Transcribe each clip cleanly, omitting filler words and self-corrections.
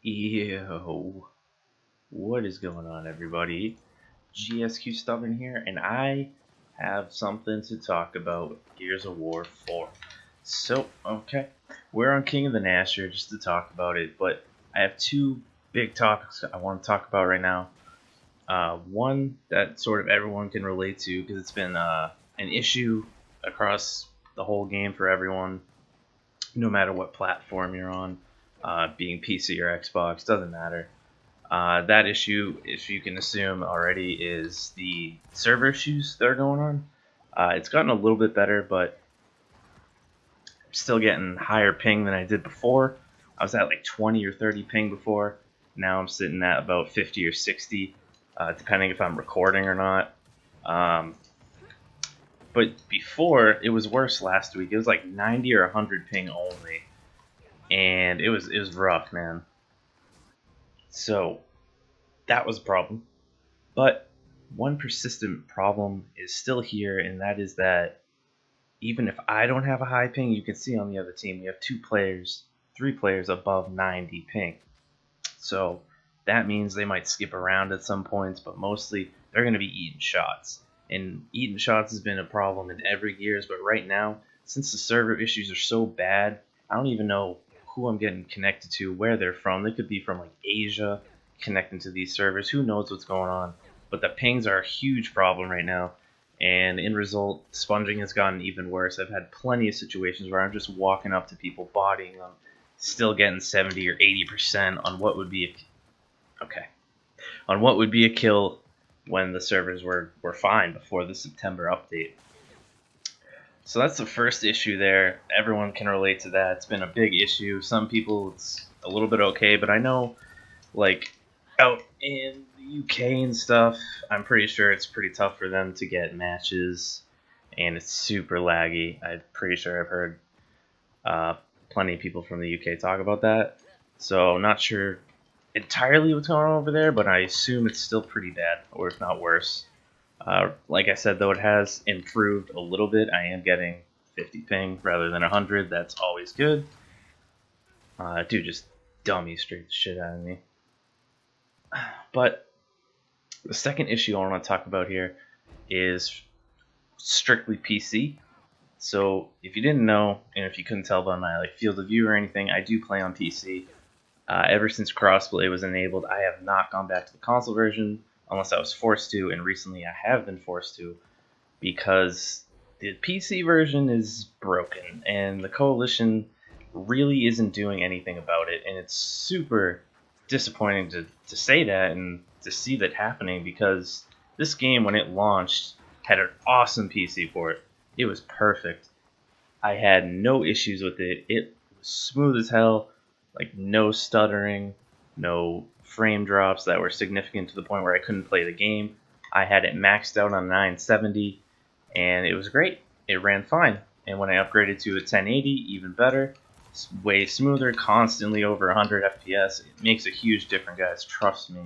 Yo, what is going on, everybody? GSQ Stubborn here, and I have something to talk about Gears of War 4. Okay, we're on King of the Nasher just to talk about it, but I have two big topics I want to talk about right now. One that sort of everyone can relate to because it's been an issue across the whole game for everyone, no matter what platform you're on, being PC or Xbox, doesn't matter. That issue, if you can assume already, is the server issues that are going on. It's gotten a little bit better, but I'm still getting higher ping than I did before. I was at like 20 or 30 ping before. Now I'm sitting at about 50 or 60, depending if I'm recording or not. But before, it was worse last week. It was like 90 or 100 ping only, and it was rough, man. So that was a problem. But one persistent problem is still here, and that is that even if I don't have a high ping, you can see on the other team we have 3 players above 90 ping. So that means they might skip around at some points, but mostly they're going to be eating shots. And eating shots has been a problem in every Gears, but right now, since the server issues are so bad, I don't even know who I'm getting connected to, where they're from. They could be from like Asia, connecting to these servers. Who knows what's going on? But the pings are a huge problem right now. And in result, sponging has gotten even worse. I've had plenty of situations where I'm just walking up to people, bodying them, still getting 70 or 80% on what would be a kill when the servers were fine before the September update. So that's the first issue there. Everyone can relate to that. It's been a big issue. Some people it's a little bit okay, but I know like out in the UK and stuff, I'm pretty sure it's pretty tough for them to get matches, and it's super laggy. I'm pretty sure I've heard plenty of people from the UK talk about that. So I'm not sure entirely what's going on over there, but I assume it's still pretty bad, or if not worse. Like I said, though, it has improved a little bit. I am getting 50 ping rather than 100. That's always good. Dude, just dummy straight the shit out of me. But the second issue I want to talk about here is strictly PC. So if you didn't know, and if you couldn't tell by my field of view or anything, I do play on PC. Ever since crossplay was enabled, I have not gone back to the console version unless I was forced to, and recently I have been forced to because the PC version is broken and the Coalition really isn't doing anything about it, and it's super disappointing to say that and to see that happening because this game, when it launched, had an awesome PC for it. It was perfect. I had no issues with it. It was smooth as hell, like no stuttering, no frame drops that were significant to the point where I couldn't play the game. I had it maxed out on 970, and it was great. It ran fine. And when I upgraded to a 1080, even better. It's way smoother, constantly over 100 FPS. It makes a huge difference, guys. Trust me.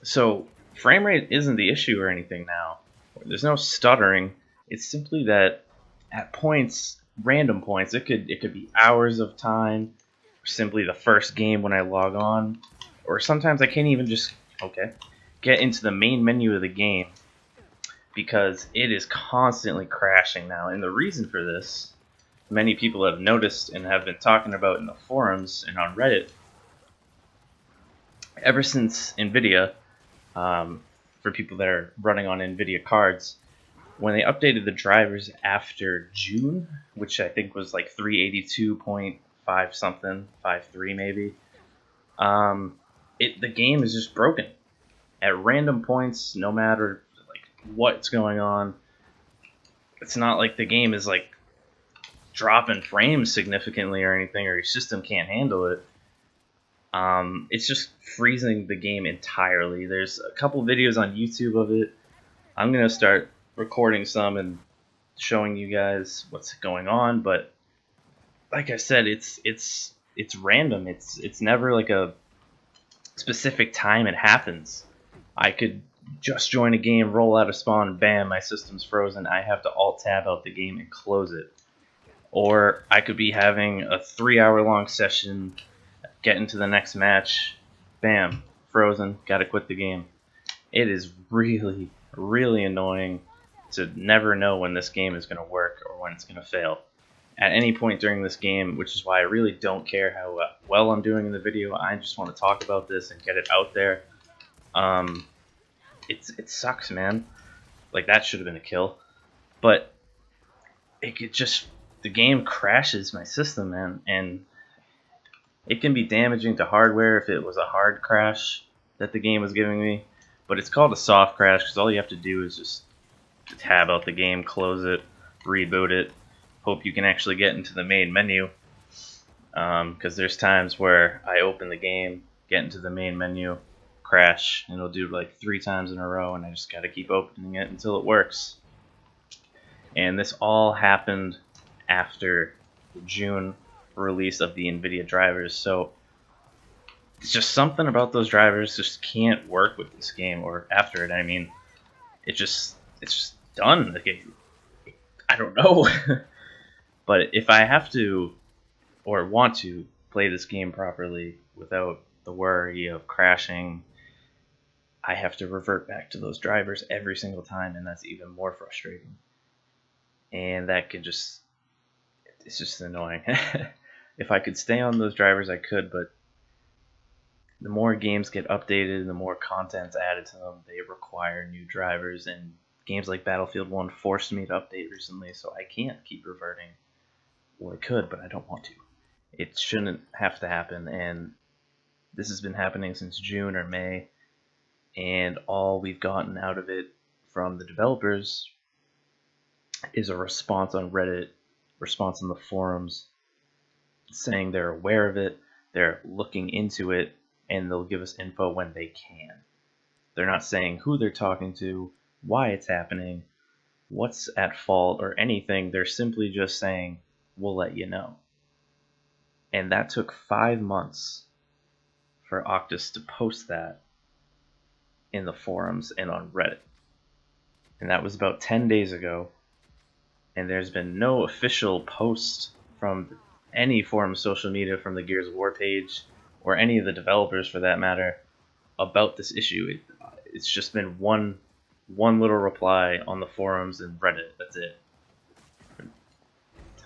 So frame rate isn't the issue or anything now. There's no stuttering. It's simply that at points, random points, it could be hours of time, or simply the first game when I log on, or sometimes I can't even just get into the main menu of the game because it is constantly crashing now. And the reason for this, many people have noticed and have been talking about in the forums and on Reddit, ever since NVIDIA, for people that are running on NVIDIA cards, when they updated the drivers after June, which I think was like 382.5 something, 5.3 maybe, the game is just broken at random points, no matter like what's going on. It's not like the game is like dropping frames significantly or anything, or your system can't handle it. It's just freezing the game entirely. There's a couple videos on YouTube of it. I'm gonna start recording some and showing you guys what's going on, but like I said, it's random. It's never like a specific time it happens. I could just join a game, roll out of spawn, bam, my system's frozen. I have to alt tab out the game and close it. Or I could be having a 3-hour long session get into the next match, bam, frozen, gotta quit the game. It is really, really annoying to never know when this game is going to work or when it's going to fail. At any point during this game, which is why I really don't care how well I'm doing in the video, I just want to talk about this and get it out there. It sucks, man. Like, that should have been a kill. But the game crashes my system, man, and it can be damaging to hardware if it was a hard crash that the game was giving me. But it's called a soft crash because all you have to do is just tab out the game, close it, reboot it, hope you can actually get into the main menu. Because there's times where I open the game, get into the main menu, crash, and it'll do like 3 times in a row, and I just gotta keep opening it until it works. And this all happened after the June release of the NVIDIA drivers, so it's just something about those drivers just can't work with this game, or after it, I mean. It's just done. Like, I don't know. But if I have to, or want to, play this game properly without the worry of crashing, I have to revert back to those drivers every single time, and that's even more frustrating. And that it's just annoying. If I could stay on those drivers, I could, but the more games get updated, the more content's added to them, they require new drivers, and games like Battlefield 1 forced me to update recently, so I can't keep reverting. Well, I could, but I don't want to. It shouldn't have to happen, and this has been happening since June or May, and all we've gotten out of it from the developers is a response on Reddit, response in the forums, saying they're aware of it, they're looking into it, and they'll give us info when they can. They're not saying who they're talking to, why it's happening, what's at fault, or anything. They're simply just saying, we'll let you know. And that took 5 months for Octus to post that in the forums and on Reddit. And that was about 10 days ago. And there's been no official post from any form of social media, from the Gears of War page, or any of the developers for that matter, about this issue. It's just been one little reply on the forums and Reddit. That's it.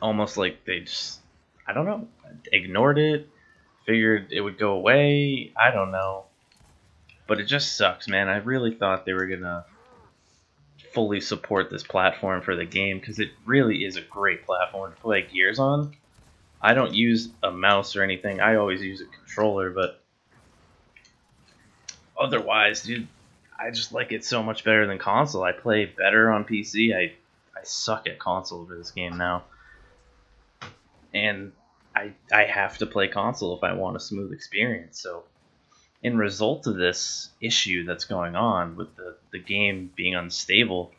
Almost like they just, I don't know, ignored it, figured it would go away. I don't know. But it just sucks, man. I really thought they were gonna fully support this platform for the game, because it really is a great platform to play Gears on. I don't use a mouse or anything. I always use a controller, but otherwise, dude, I just like it so much better than console. I play better on PC. I suck at console for this game now. And I have to play console if I want a smooth experience. So, in result of this issue that's going on with the game being unstable,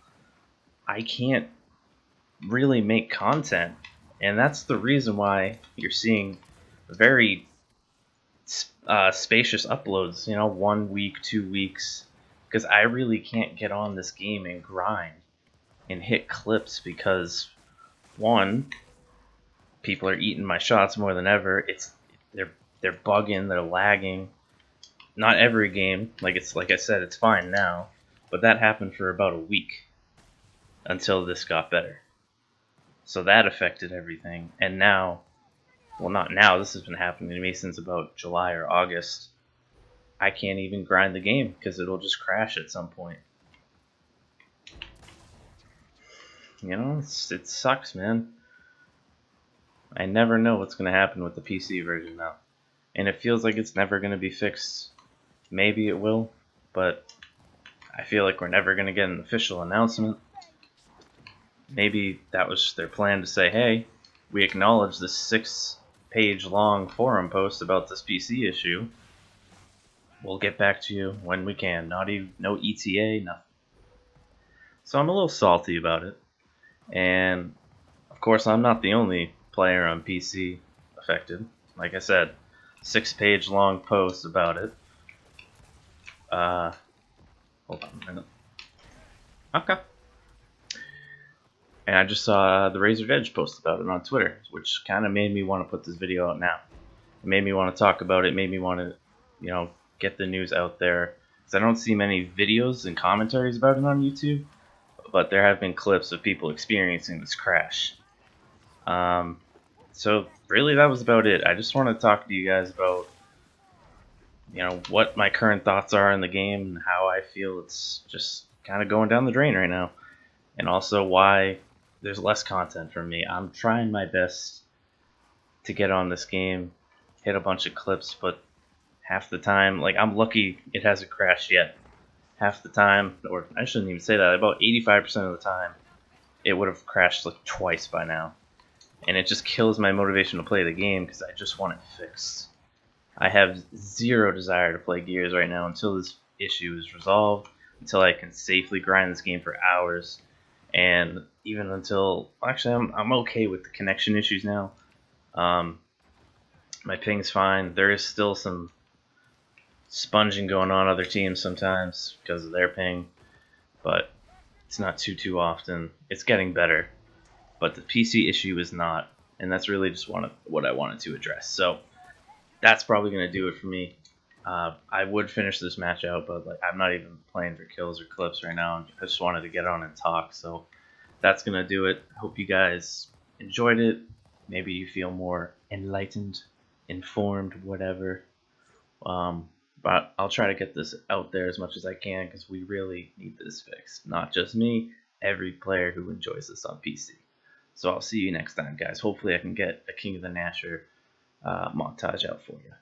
I can't really make content. And that's the reason why you're seeing very spacious uploads, 1 week, 2 weeks, because I really can't get on this game and grind and hit clips because, one, people are eating my shots more than ever. They're bugging, they're lagging. Not every game, like I said, it's fine now, but that happened for about a week until this got better. So that affected everything, and now, well, not now, this has been happening to me since about July or August. I can't even grind the game because it'll just crash at some point. It sucks, man. I never know what's going to happen with the PC version now. And it feels like it's never going to be fixed. Maybe it will, but I feel like we're never going to get an official announcement. Maybe that was their plan to say, hey, we acknowledge this 6-page long forum post about this PC issue. We'll get back to you when we can. No ETA, nothing. So I'm a little salty about it. And, of course, I'm not the only player on PC affected. Like I said, 6-page long post about it. Hold on a minute. Okay. And I just saw the Razor's Edge post about it on Twitter, which kind of made me want to put this video out now. It made me want to talk about it. Made me want to, get the news out there. Because I don't see many videos and commentaries about it on YouTube, but there have been clips of people experiencing this crash. So really, that was about it. I just want to talk to you guys about, what my current thoughts are in the game and how I feel it's just kind of going down the drain right now, and also why there's less content from me. I'm trying my best to get on this game, hit a bunch of clips, but half the time, like, I'm lucky it hasn't crashed yet. Half the time, or I shouldn't even say that, about 85% of the time, it would have crashed like twice by now. And it just kills my motivation to play the game because I just want it fixed. I have zero desire to play Gears right now until this issue is resolved, until I can safely grind this game for hours, and even until, actually, I'm okay with the connection issues now. My ping's fine. There is still some sponging going on other teams sometimes because of their ping, but it's not too often. It's getting better, but the PC issue is not, and that's really just what I wanted to address. So that's probably going to do it for me. I would finish this match out, but like, I'm not even playing for kills or clips right now. I just wanted to get on and talk, so that's going to do it. Hope you guys enjoyed it. Maybe you feel more enlightened, informed, whatever. But I'll try to get this out there as much as I can because we really need this fixed. Not just me, every player who enjoys this on PC. So I'll see you next time, guys. Hopefully I can get a King of the Nashor montage out for you.